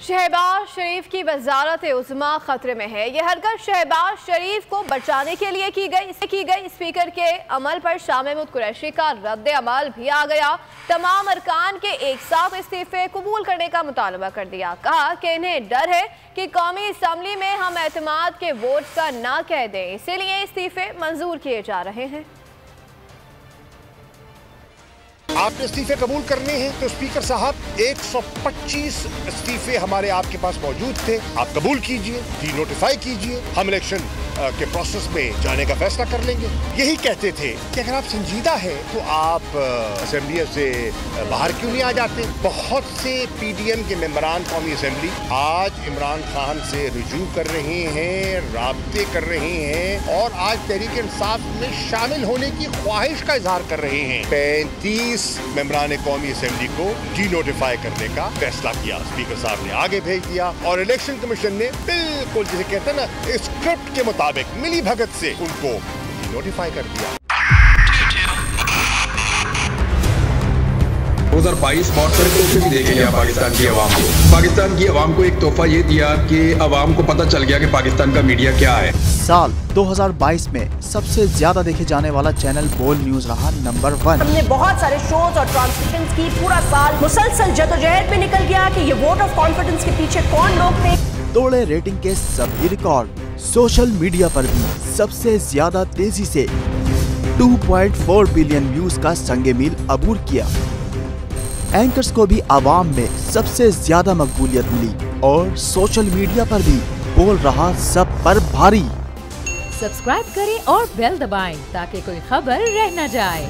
शहबाज शरीफ की वजारत उज़्मा खतरे में है। ये हरकत शहबाज शरीफ को बचाने के लिए की गई। स्पीकर के अमल पर शाह महमूद कुरैशी का रद्द अमल भी आ गया। तमाम अरकान के एक साथ इस्तीफे कबूल करने का मुतालबा कर दिया। कहा कि इन्हें डर है कि कौमी असम्बली में हम एतमाद के वोट का ना कह दें, इसीलिए इस्तीफे मंजूर किए जा रहे हैं। आपने इस्तीफे कबूल करने हैं तो स्पीकर साहब 125 इस्तीफे हमारे आपके पास मौजूद थे, आप कबूल कीजिए, डी नोटिफाई कीजिए, हम इलेक्शन के प्रोसेस में जाने का फैसला कर लेंगे। यही कहते थे कि अगर आप संजीदा है तो आप असेंबली से बाहर क्यों नहीं आ जाते। बहुत से PDM के मेंबरान कौमी असेंबली आज इमरान खान से रुजू कर रहे हैं, राब्ते कर रहे हैं और आज तहरीक इंसाफ में शामिल होने की ख्वाहिश का इजहार कर रहे हैं। 35 मेंबरान कौमी असेंबली को डी नोटिफाई करने का फैसला किया, स्पीकर साहब ने आगे भेज दिया और इलेक्शन कमीशन ने बिल्कुल जिसे कहते हैं ना स्क्रिप्ट के मुताबिक मिली भगत से उनको डी नोटिफाई कर दिया। 2022 बहुत सारे तोहफे भी देखे गया पाकिस्तान की आवाम को। पाकिस्तान की आवाम को एक तोहफा ये दिया कि आवाम को पता चल गया कि पाकिस्तान का मीडिया क्या है। साल 2022 में सबसे ज्यादा देखे जाने वाला चैनल बोल न्यूज रहा नंबर 1। हमने बहुत सारे शोज और ट्रांसमिशंस की, पूरा साल मुसलसल जदोजहद में निकल गया कि ये वोट ऑफ कॉन्फिडेंस के पीछे कौन लोग थे। तोड़े रेटिंग के सभी रिकॉर्ड। सोशल मीडिया पर भी सबसे ज्यादा तेजी से 2.4 बिलियन व्यूज का संगे मील अबूर किया। एंकर्स को भी आवाम में सबसे ज्यादा मकबूलियत मिली और सोशल मीडिया पर भी बोल रहा सब पर भारी। सब्सक्राइब करें और बेल दबाएं ताकि कोई खबर रह न जाए।